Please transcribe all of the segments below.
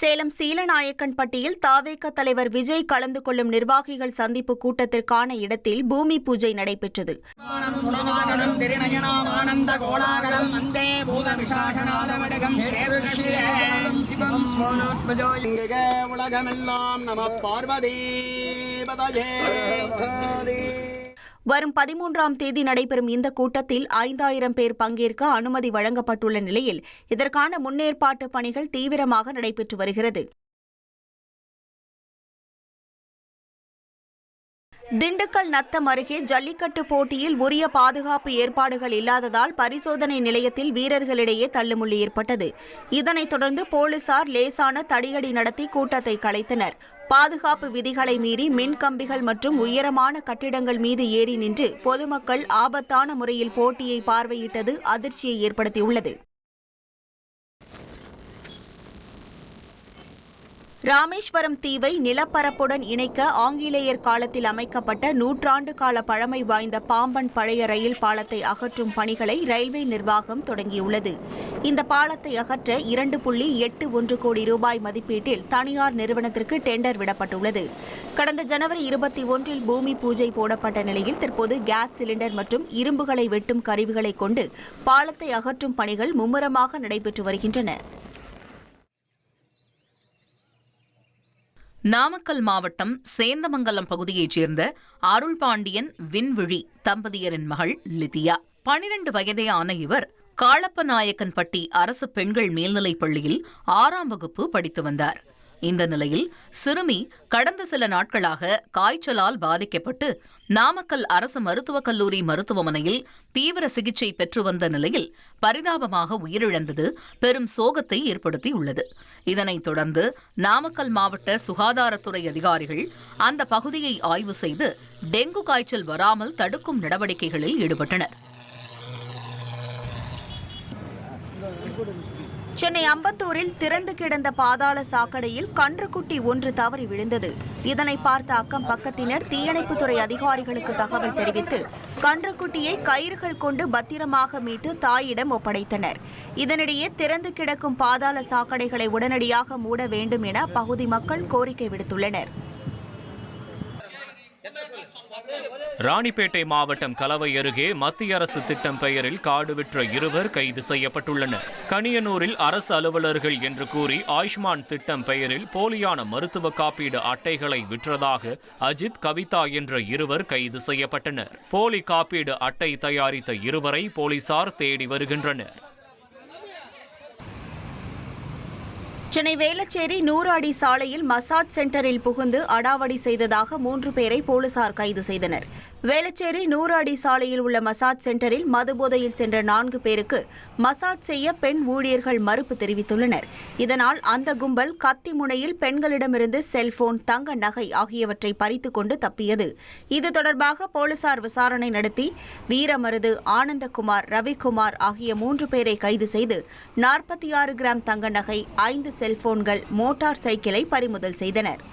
சேலம் சீலநாயக்கன்பட்டியில் தாவேக தலைவர் விஜய் கலந்து கொள்ளும் நிர்வாகிகள் சந்திப்பு கூட்டத்திற்கான இடத்தில் பூமி பூஜை நடைபெற்றது. வரும் 13ஆம் தேதி நடைபெறும் இந்த கூட்டத்தில் 5000 பேர் பங்கேற்க அனுமதி வழங்கப்பட்டுள்ள நிலையில் இதற்கான முன்னேற்பாட்டு பணிகள் தீவிரமாக நடைபெற்று வருகிறது. திண்டுக்கல் நத்தம் அருகே ஜல்லிக்கட்டு போட்டியில் உரிய பாதுகாப்பு ஏற்பாடுகள் இல்லாததால் பரிசோதனை நிலையத்தில் வீரர்களிடையே தள்ளுமுள்ளு ஏற்பட்டது. இதனைத் தொடர்ந்து போலீசார் லேசான தடியடி நடத்தி கூட்டத்தை கலைத்தனர். பாதுகாப்பு விதிகளை மீறி மின் கம்பிகள் மற்றும் உயரமான கட்டிடங்கள் மீது ஏறி நின்று பொதுமக்கள் ஆபத்தான முறையில் போட்டியை பார்வையிட்டது அதிர்ச்சியை ஏற்படுத்தியுள்ளது. ராமேஸ்வரம் தீவை நிலப்பரப்புடன் இணைக்க ஆங்கிலேயர் காலத்தில் அமைக்கப்பட்ட 100 ஆண்டு கால பழமை வாய்ந்த பாம்பன் பழைய ரயில் பாலத்தை அகற்றும் பணிகளை ரயில்வே நிர்வாகம் தொடங்கியுள்ளது. இந்த பாலத்தை அகற்ற 2.81 கோடி ரூபாய் மதிப்பீட்டில் தனியார் நிறுவனத்திற்கு டெண்டர் விடப்பட்டுள்ளது. கடந்த ஜனவரி 21இல் பூமி பூஜை போடப்பட்ட நிலையில் தற்போது கேஸ் சிலிண்டர் மற்றும் இரும்புகளை வெட்டும் கருவிகளை கொண்டு பாலத்தை அகற்றும் பணிகள் மும்முரமாக நடைபெற்று வருகின்றன. நாமக்கல் மாவட்டம் சேந்தமங்கலம் பகுதியைச் சேர்ந்த அருள்பாண்டியன் விண்விழி தம்பதியரின் மகள் லிதியா. 12 வயதேயான இவர் காளப்பநாயக்கன்பட்டி அரசு பெண்கள் மேல்நிலைப் பள்ளியில் 6ஆம் வகுப்பு படித்து வந்தார். இந்த நிலையில் சிறுமி கடந்த சில நாட்களாக காய்ச்சலால் பாதிக்கப்பட்டு நாமக்கல் அரசு மருத்துவக் கல்லூரி மருத்துவமனையில் தீவிர சிகிச்சை பெற்று வந்த நிலையில் பரிதாபமாக உயிரிழந்தது பெரும் சோகத்தை ஏற்படுத்தியுள்ளது. இதனைத் தொடர்ந்து நாமக்கல் மாவட்ட சுகாதாரத்துறை அதிகாரிகள் அந்த பகுதியை ஆய்வு செய்து டெங்கு காய்ச்சல் வராமல் தடுக்கும் நடவடிக்கைகளில் ஈடுபட்டனர். சென்னை அம்பத்தூரில் திறந்து கிடந்த பாதாள சாக்கடையில் கன்றுக்குட்டி ஒன்று தவறி விழுந்தது. இதனை பார்த்த அக்கம் பக்கத்தினர் தீயணைப்புத்துறை அதிகாரிகளுக்கு தகவல் தெரிவித்து கன்றுக்குட்டியை கயிறுகள் கொண்டு பத்திரமாக மீட்டு தாயிடம் ஒப்படைத்தனர். இதனிடையே திறந்து கிடக்கும் பாதாள சாக்கடைகளை உடனடியாக மூட வேண்டும் என பகுதி மக்கள் கோரிக்கை விடுத்துள்ளனர். ராணிப்பேட்டை மாவட்டம் கலவை அருகே மத்திய அரசு திட்டம் பெயரில் காடு விற்ற 2 கைது செய்யப்பட்டுள்ளனர். கனியனூரில் அரசு அலுவலர்கள் என்று கூறி ஆயுஷ்மான் திட்டம் பெயரில் போலியான மருத்துவ காப்பீடு அட்டைகளை விற்றதாக அஜித், கவிதா என்ற 2 கைது செய்யப்பட்டனர். போலி காப்பீடு அட்டை தயாரித்த 2 போலீசார் தேடி வருகின்றனர். சென்னை வேளச்சேரி 100 அடி சாலையில் மசாஜ் சென்டரில் புகுந்து அடாவடி செய்ததாக 3 பேரை போலீசார் கைது செய்தனர். வேளச்சேரி 100 அடி சாலையில் உள்ள மசாஜ் சென்டரில் மதுபோதையில் சென்ற 4 பேருக்கு மசாஜ் செய்ய பெண் ஊழியர்கள் மறுப்பு தெரிவித்துள்ளனர். இதனால் அந்த கும்பல் கத்தி முனையில் பெண்களிடமிருந்து செல்போன், தங்க நகை ஆகியவற்றை பறித்துக் கொண்டு தப்பியது. இது தொடர்பாக போலீசார் விசாரணை நடத்தி வீரமருது, ஆனந்தகுமார், ரவிக்குமார் ஆகிய 3 பேரை கைது செய்து 46 கிராம் தங்க நகை, 5 செல்போன்கள், மோட்டார் சைக்கிளை பறிமுதல் செய்தனர்.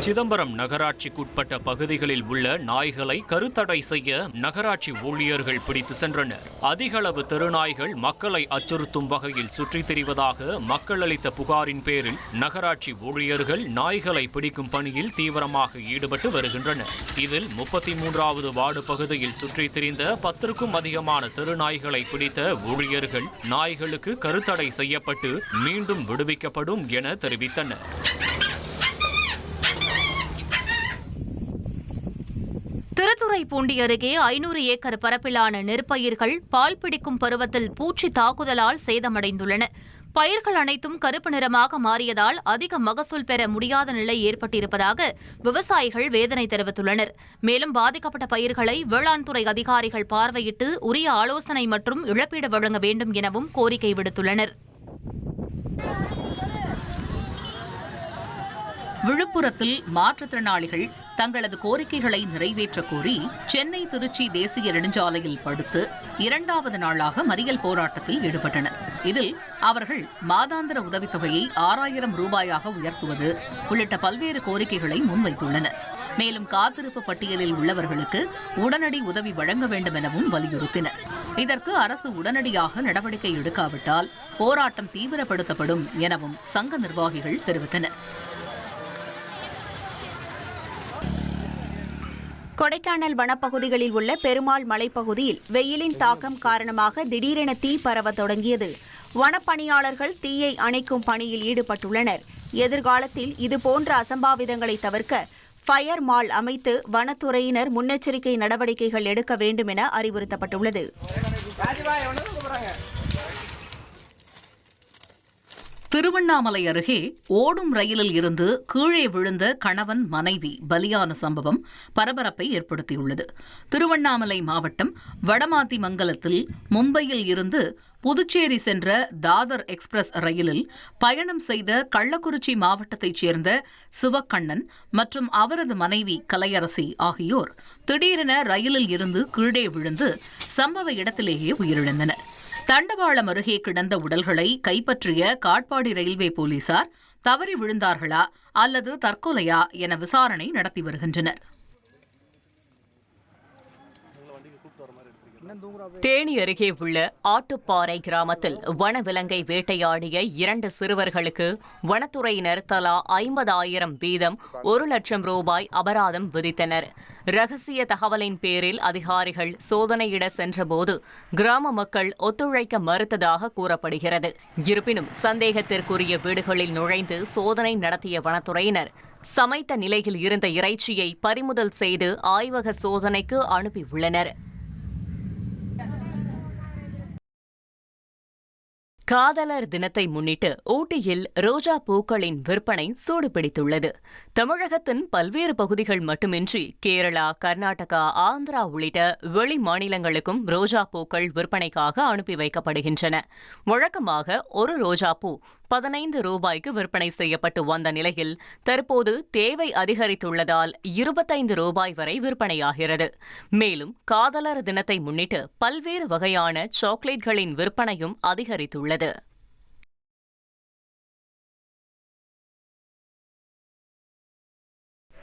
சிதம்பரம் நகராட்சிக்குட்பட்ட பகுதிகளில் உள்ள நாய்களை கருத்தடை செய்ய நகராட்சி ஊழியர்கள் பிடித்து சென்றனர். அதிகளவு தெருநாய்கள் மக்களை அச்சுறுத்தும் வகையில் சுற்றித் திரிவதாக மக்கள் அளித்த புகாரின் பேரில் நகராட்சி ஊழியர்கள் நாய்களை பிடிக்கும் பணியில் தீவிரமாக ஈடுபட்டு வருகின்றனர். இதில் 33வது வார்டு பகுதியில் சுற்றித் திரிந்த 10க்கும் அதிகமான தெருநாய்களை பிடித்த ஊழியர்கள் நாய்களுக்கு கருத்தடை செய்யப்பட்டு மீண்டும் விடுவிக்கப்படும் என தெரிவித்தனர். திருத்துறைப்பூண்டி அருகே 500 ஏக்கர் பரப்பிலான நெற்பயிர்கள் பால் பிடிக்கும் பருவத்தில் பூச்சி தாக்குதலால் சேதமடைந்துள்ளன. பயிர்கள் அனைத்தும் கருப்பு நிறமாக மாறியதால் அதிக மகசூல் பெற முடியாத நிலை ஏற்பட்டிருப்பதாக விவசாயிகள் வேதனை தெரிவித்துள்ளனர். மேலும் பாதிக்கப்பட்ட பயிர்களை வேளாண் துறை அதிகாரிகள் பார்வையிட்டு உரிய ஆலோசனை மற்றும் இழப்பீடு வழங்க வேண்டும் எனவும் கோரிக்கை விடுத்துள்ளனர். விழுப்புரத்தில் மாற்றுத்திறனாளிகள் தங்களது கோரிக்கைகளை நிறைவேற்றக் கோரி சென்னை திருச்சி தேசிய நெடுஞ்சாலையில் படுத்து 2வது நாளாக மறியல் போராட்டத்தில் ஈடுபட்டனர். இதில் அவர்கள் மாதாந்திர உதவித்தொகையை 6000 ரூபாயாக உயர்த்துவது உள்ளிட்ட பல்வேறு கோரிக்கைகளை முன்வைத்துள்ளனர். மேலும் காத்திருப்பு பட்டியலில் உள்ளவர்களுக்கு உடனடி உதவி வழங்க வேண்டும் எனவும் வலியுறுத்தினர். இதற்கு அரசு உடனடியாக நடவடிக்கை எடுக்காவிட்டால் போராட்டம் தீவிரப்படுத்தப்படும் எனவும் சங்க நிர்வாகிகள் தெரிவித்தனர். கொடைக்கானல் வனப்பகுதிகளில் உள்ள பெருமாள் மலைப்பகுதியில் வெயிலின் தாக்கம் காரணமாக திடீரென தீ பரவ தொடங்கியது. வனப்பணியாளர்கள் தீயை அணைக்கும் பணியில் ஈடுபட்டுள்ளனர். எதிர்காலத்தில் இதுபோன்ற அசம்பாவிதங்களை தவிர்க்க ஃபயர் மால் அமைத்து வனத்துறையினர் முன்னெச்சரிக்கை நடவடிக்கைகள் எடுக்க வேண்டும் என அறிவுறுத்தப்பட்டுள்ளது. திருவண்ணாமலை அருகே ஓடும் ரயிலில் இருந்து கீழே விழுந்த கணவன் மனைவி பலியான சம்பவம் பரபரப்பை ஏற்படுத்தியுள்ளது. திருவண்ணாமலை மாவட்டம் வடமாத்திமங்கலத்தில் மும்பையில் இருந்து புதுச்சேரி சென்ற தாதர் எக்ஸ்பிரஸ் ரயிலில் பயணம் செய்த கள்ளக்குறிச்சி மாவட்டத்தைச் சேர்ந்த சிவக்கண்ணன் மற்றும் அவரது மனைவி கலையரசி ஆகியோர் திடீரென ரயிலில் இருந்து கீழே விழுந்து சம்பவ இடத்திலேயே உயிரிழந்தனர். தண்டவாளம் அருகே கிடந்த உடல்களை கைப்பற்றிய காட்பாடி ரயில்வே போலீசார் தவறி விழுந்தார்களா அல்லது தற்கொலையா என விசாரணை நடத்தி வருகின்றனர். தேனி அருகே உள்ள ஆட்டுப்பாறை கிராமத்தில் வனவிலங்கை வேட்டையாடிய 2 சிறுவர்களுக்கு வனத்துறையினர் தலா 50,000 வீதம் 1 லட்சம் ரூபாய் அபராதம் விதித்தனர். ரகசிய தகவலின் பேரில் அதிகாரிகள் சோதனையிட சென்றபோது கிராம மக்கள் ஒத்துழைக்க மறுத்ததாக கூறப்படுகிறது. இருப்பினும் சந்தேகத்திற்குரிய வீடுகளில் நுழைந்து சோதனை நடத்திய வனத்துறையினர் சமைத்த நிலையில் இருந்த இறைச்சியை பறிமுதல் செய்து ஆய்வக சோதனைக்கு அனுப்பியுள்ளனர். காதலர் தினத்தை முன்னிட்டு ஊட்டியில் ரோஜா பூக்களின் விற்பனை சூடுபிடித்துள்ளது. தமிழகத்தின் பல்வேறு பகுதிகள் மட்டுமின்றி கேரளா, கர்நாடகா, ஆந்திரா உள்ளிட்ட வெளி மாநிலங்களுக்கும் ரோஜா பூக்கள் விற்பனைக்காக அனுப்பி வைக்கப்படுகின்றன. வழக்கமாக ஒரு ரோஜா பூ 15 ரூபாய்க்கு விற்பனை செய்யப்பட்டு வந்த நிலையில் தற்போது தேவை அதிகரித்துள்ளதால் 25 ரூபாய் வரை விற்பனையாகிறது. மேலும் காதலர் தினத்தை முன்னிட்டு பல்வேறு வகையான சாக்லேட்களின் விற்பனையும் அதிகரித்துள்ளது.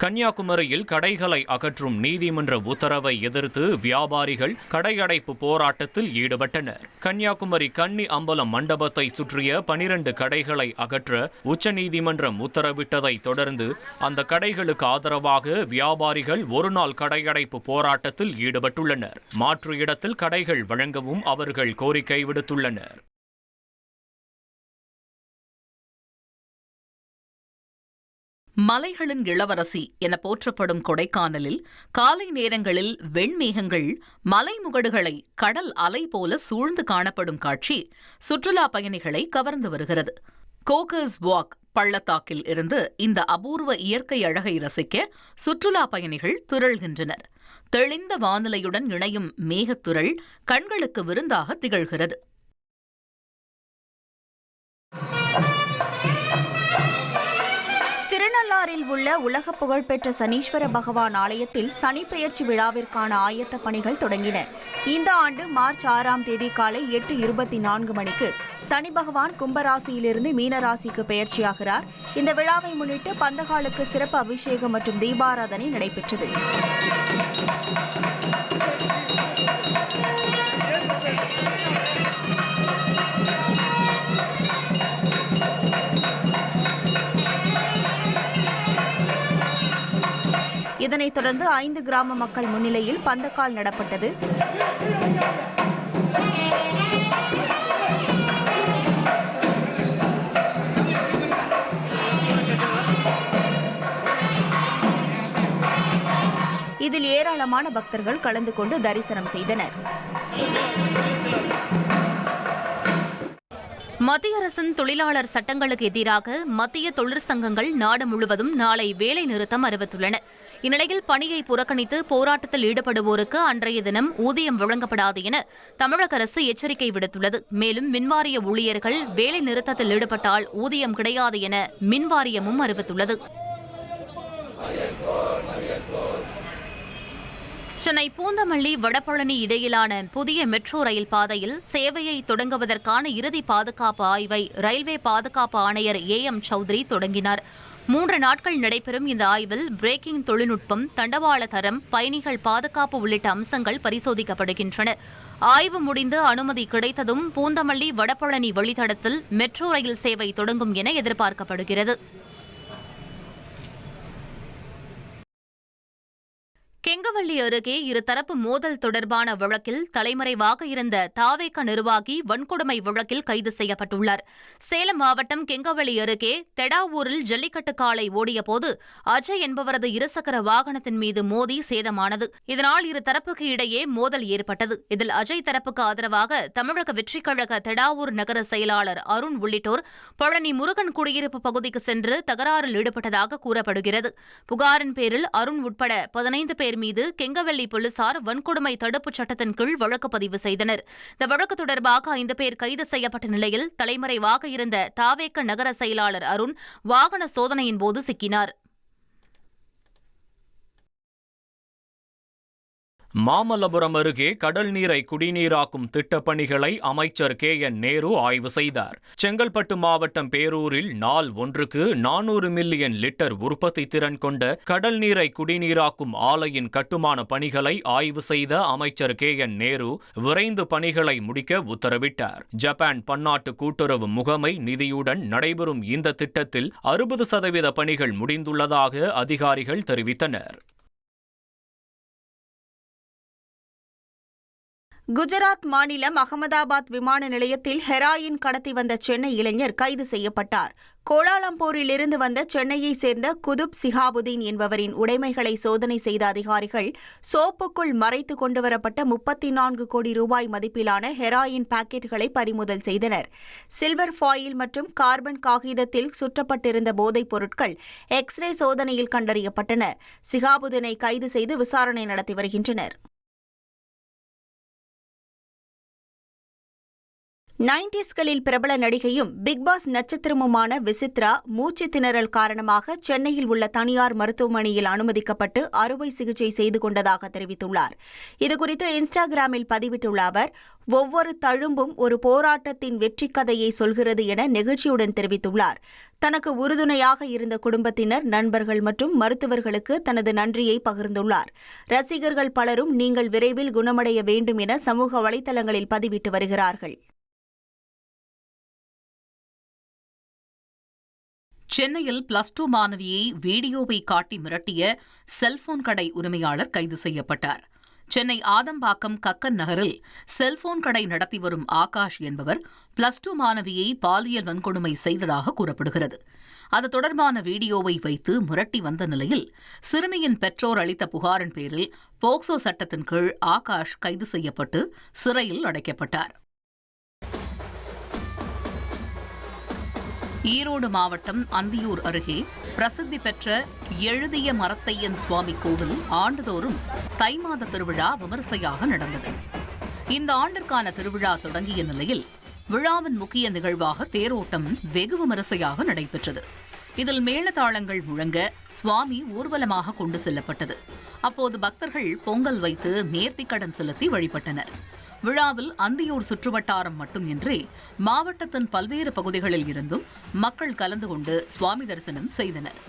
கன்னியாகுமரியில் கடைகளை அகற்றும் நீதிமன்ற உத்தரவை எதிர்த்து வியாபாரிகள் கடையடைப்பு போராட்டத்தில் ஈடுபட்டனர். கன்னியாகுமரி கன்னி அம்பலம் மண்டபத்தை சுற்றிய 12 கடைகளை அகற்ற உச்சநீதிமன்றம் உத்தரவிட்டதை தொடர்ந்து அந்த கடைகளுக்கு ஆதரவாக வியாபாரிகள் ஒருநாள் கடையடைப்பு போராட்டத்தில் ஈடுபட்டுள்ளனர். மாற்று இடத்தில் கடைகள் வழங்கவும் அவர்கள் கோரிக்கை விடுத்துள்ளனர். மலைகளின் இளவரசி என போற்றப்படும் கொடைக்கானலில் காலை நேரங்களில் வெண்மேகங்கள் மலைமுகடுகளை கடல் அலை போல சூழ்ந்து காணப்படும் காட்சி சுற்றுலா பயணிகளை கவர்ந்து வருகிறது. கோகர்ஸ் வாக் பள்ளத்தாக்கில் இருந்து இந்த அபூர்வ இயற்கை அழகை ரசிக்க சுற்றுலா பயணிகள் திரள்கின்றனர். தெளிந்த வானிலையுடன் இணையும் மேகத்துரள் கண்களுக்கு விருந்தாக திகழ்கிறது. திருநள்ளாறில் உள்ள உலக புகழ்பெற்ற சனீஸ்வர பகவான் ஆலயத்தில் சனிப்பெயர்ச்சி விழாவிற்கான ஆயத்த பணிகள் தொடங்கின. இந்த ஆண்டு மார்ச் 6ஆம் தேதி காலை 8:24 மணிக்கு சனி பகவான் கும்பராசியிலிருந்து மீனராசிக்கு பெயர்ச்சியாகிறார். இந்த விழாவை முன்னிட்டு பந்தகாலுக்கு சிறப்பு அபிஷேகம் மற்றும் தீபாராதனை நடைபெற்றது. இதனைத் தொடர்ந்து 5 கிராம மக்கள் முன்னிலையில் பந்தக்கால் நடப்பட்டது. இதில் ஏராளமான பக்தர்கள் கலந்து கொண்டு தரிசனம் செய்தனர். மத்திய அரசின் தொழிலாளர் சட்டங்களுக்கு எதிராக மத்திய தொழிற்சங்கங்கள் நாடு முழுவதும் நாளை வேலை நிறுத்தம் அறிவித்துள்ளன. இந்நிலையில் பணியை புறக்கணித்து போராட்டத்தில் ஈடுபடுவோருக்கு அன்றைய தினம் ஊதியம் வழங்கப்படாது என தமிழக அரசு எச்சரிக்கை விடுத்துள்ளது. மேலும் மின்வாரிய ஊழியர்கள் வேலை நிறுத்தத்தில் ஈடுபட்டால் ஊதியம் கிடையாது என மின்வாரியமும் அறிவித்துள்ளது. சென்னை பூந்தமல்லி வடபழனி இடையிலான புதிய மெட்ரோ ரயில் பாதையில் சேவையை தொடங்குவதற்கான இறுதி பாதுகாப்பு ஆய்வை ரயில்வே பாதுகாப்பு ஆணையர் AM சௌத்ரி தொடங்கினார். 3 நாட்கள் நடைபெறும் இந்த ஆய்வில் பிரேக்கிங் தொழில்நுட்பம், தண்டவாள தரம், பயணிகள் பாதுகாப்பு உள்ளிட்ட அம்சங்கள் பரிசோதிக்கப்படுகின்றன. ஆய்வு முடிந்து அனுமதி கிடைத்ததும் பூந்தமல்லி வடபழனி வழித்தடத்தில் மெட்ரோ ரயில் சேவை தொடங்கும் என எதிர்பார்க்கப்படுகிறது. கெங்கவல்லி அருகே இருதரப்பு மோதல் தொடர்பான வழக்கில் தலைமறைவாக இருந்த தாவேக நிர்வாகி வன்கொடுமை வழக்கில் கைது செய்யப்பட்டுள்ளார். சேலம் மாவட்டம் கெங்கவல்லி அருகே தெடாவூரில் ஜல்லிக்கட்டு காளை ஓடியபோது அஜய் என்பவரது இருசக்கர வாகனத்தின் மீது மோதி சேதமானது. இதனால் இருதரப்புக்கு இடையே மோதல் ஏற்பட்டது. இதில் அஜய் தரப்புக்கு ஆதரவாக தமிழக வெற்றிக் கழக தெடாவூர் நகர செயலாளர் அருண் உள்ளிட்டோர் பழனி முருகன் குடியிருப்பு பகுதிக்கு சென்று தகராறில் ஈடுபட்டதாக கூறப்படுகிறது. புகாரின் பேரில் அருண் உட்பட 15 பேர் மீது கெங்கவல்லி போலீசார் வன்கொடுமை தடுப்புச் சட்டத்தின் கீழ் வழக்கு பதிவு செய்தனர். இந்த வழக்கு தொடர்பாக 5 பேர் கைது செய்யப்பட்ட நிலையில் தலைமறைவாக இருந்த தாவேக நகர செயலாளர் அருண் வாகன சோதனையின் போது சிக்கினார். மாமல்லபுரம் அருகே கடல் நீரை குடிநீராக்கும் திட்டப்பணிகளை அமைச்சர் KN நேரு ஆய்வு செய்தார். செங்கல்பட்டு மாவட்டம் பேரூரில் நாள் ஒன்றுக்கு 400 மில்லியன் லிட்டர் உற்பத்தி திறன் கொண்ட கடல் நீரை குடிநீராக்கும் ஆலையின் கட்டுமான பணிகளை ஆய்வு செய்த அமைச்சர் KN நேரு விரைந்து பணிகளை முடிக்க உத்தரவிட்டார். ஜப்பான் பன்னாட்டு கூட்டுறவு முகமை நிதியுடன் நடைபெறும் இந்த திட்டத்தில் 60% பணிகள் முடிந்துள்ளதாக அதிகாரிகள் தெரிவித்தனர். குஜராத் மாநிலம் அகமதாபாத் விமான நிலையத்தில் ஹெராயின் கடத்தி வந்த சென்னை இளைஞர் கைது செய்யப்பட்டார். கோலாலம்பூரிலிருந்து வந்த சென்னையைச் சேர்ந்த குதுப் சிஹாபுதீன் என்பவரின் உடைமைகளை சோதனை செய்த அதிகாரிகள் சோப்புக்குள் மறைத்து கொண்டுவரப்பட்ட 34 கோடி ரூபாய் மதிப்பிலான ஹெராயின் பாக்கெட்டுகளை பறிமுதல் செய்தனர். சில்வர் ஃபாயில் மற்றும் கார்பன் காகிதத்தில் சுற்றப்பட்டிருந்த போதைப் பொருட்கள் எக்ஸ்ரே சோதனையில் கண்டறியப்பட்டன. சிஹாபுதீனை கைது செய்து விசாரணை நடத்தி வருகின்றனர். 90ஸ்களில் பிரபல நடிகையும் பிக்பாஸ் நட்சத்திரமுமான விசித்ரா மூச்சு திணறல் காரணமாக சென்னையில் உள்ள தனியார் மருத்துவமனையில் அனுமதிக்கப்பட்டு அறுவை சிகிச்சை செய்து கொண்டதாக தெரிவித்துள்ளார். இதுகுறித்து இன்ஸ்டாகிராமில் பதிவிட்டுள்ள அவர், ஒவ்வொரு தழும்பும் ஒரு போராட்டத்தின் வெற்றி கதையை சொல்கிறது என நெகிழ்ச்சியுடன் தெரிவித்துள்ளார். தனக்கு உறுதுணையாக இருந்த குடும்பத்தினர், நண்பர்கள் மற்றும் மருத்துவர்களுக்கு தனது நன்றியை பகிர்ந்துள்ளார். ரசிகர்கள் பலரும் நீங்கள் விரைவில் குணமடைய வேண்டும் என சமூக வலைதளங்களில் பதிவிட்டு வருகிறார்கள். சென்னையில் +2 மாணவியை வீடியோவை காட்டி மிரட்டிய செல்போன் கடை உரிமையாளர் கைது செய்யப்பட்டார். சென்னை ஆதம்பாக்கம் கக்கன் நகரில் செல்போன் கடை நடத்தி வரும் ஆகாஷ் என்பவர் +2 மாணவியை பாலியல் வன்கொடுமை செய்ததாக கூறப்படுகிறது. அது தொடர்பான வீடியோவை வைத்து மிரட்டி வந்த நிலையில் சிறுமியின் பெற்றோர் அளித்த புகாரின் பேரில் போக்சோ சட்டத்தின் கீழ் ஆகாஷ் கைது செய்யப்பட்டு சிறையில் அடைக்கப்பட்டார். ஈரோடு மாவட்டம் அந்தியூர் அருகே பிரசித்தி பெற்ற எழுதிய மரத்தையன் சுவாமி கோவில் ஆண்டுதோறும் தை மாத திருவிழா விமரிசையாக நடந்தது. இந்த ஆண்டிற்கான திருவிழா தொடங்கிய நிலையில் விழாவின் முக்கிய நிகழ்வாக தேரோட்டம் வெகு விமரிசையாக நடைபெற்றது. இதில் மேளதாளங்கள் முழங்க சுவாமி ஊர்வலமாக கொண்டு செல்லப்பட்டது. அப்போது பக்தர்கள் பொங்கல் வைத்து நேர்த்திக்கடன் செலுத்தி வழிபட்டனர். விழாவில் அந்தியூர் சுற்றுவட்டாரம் மட்டுமின்றி மாவட்டத்தின் பல்வேறு பகுதிகளில் இருந்தும் மக்கள் கலந்து கொண்டு சுவாமி தரிசனம் செய்தனர்.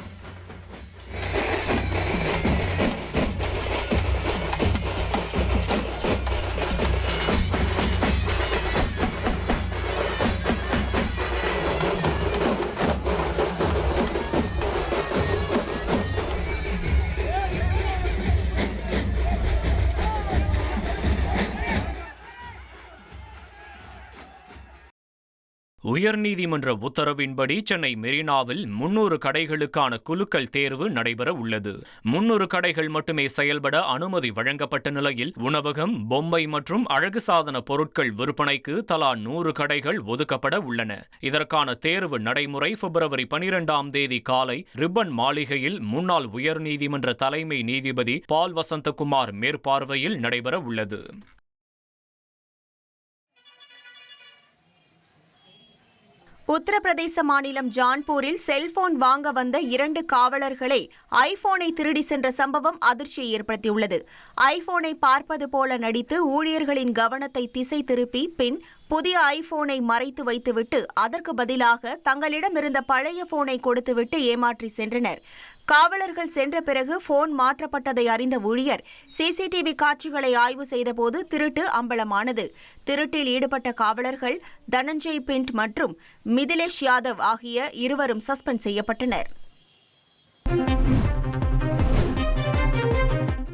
உயர்நீதிமன்ற உத்தரவின்படி சென்னை மெரினாவில் 300 கடைகளுக்கான குலுக்கல் தேர்வு நடைபெற உள்ளது. 300 கடைகள் மட்டுமே செயல்பட அனுமதி வழங்கப்பட்ட நிலையில் உணவகம், பொம்மை மற்றும் அழகு சாதன பொருட்கள் விற்பனைக்கு தலா 100 கடைகள் ஒதுக்கப்பட உள்ளன. இதற்கான தேர்வு நடைமுறை பிப்ரவரி 12ஆம் தேதி காலை ரிப்பன் மாளிகையில் முன்னாள் உயர்நீதிமன்ற தலைமை நீதிபதி பால் வசந்தகுமார் மேற்பார்வையில் நடைபெற உள்ளது. உத்தரப்பிரதேச மாநிலம் ஜான்பூரில் செல்போன் வாங்க வந்த 2 காவலர்களை ஐபோனை திருடி சென்ற சம்பவம் அதிர்ச்சியை ஏற்படுத்தியுள்ளது. ஐபோனை பார்ப்பது போல நடித்து ஊழியர்களின் கவனத்தை திசை திருப்பி பின் புதிய ஐபோனை மறைத்து வைத்துவிட்டு அதற்கு பதிலாக தங்களிடம் இருந்த பழைய போனை கொடுத்துவிட்டு ஏமாற்றி சென்றனர். காவலர்கள் சென்ற பிறகு போன் மாற்றப்பட்டதை அறிந்த ஊழியர் சிசிடிவி காட்சிகளை ஆய்வு செய்தபோது திருட்டு அம்பலமானது. திருட்டில் ஈடுபட்ட காவலர்கள் தனஞ்சய் பிண்ட் மற்றும் மிதிலேஷ் யாதவ் ஆகிய இருவரும் சஸ்பெண்ட் செய்யப்பட்டனர்.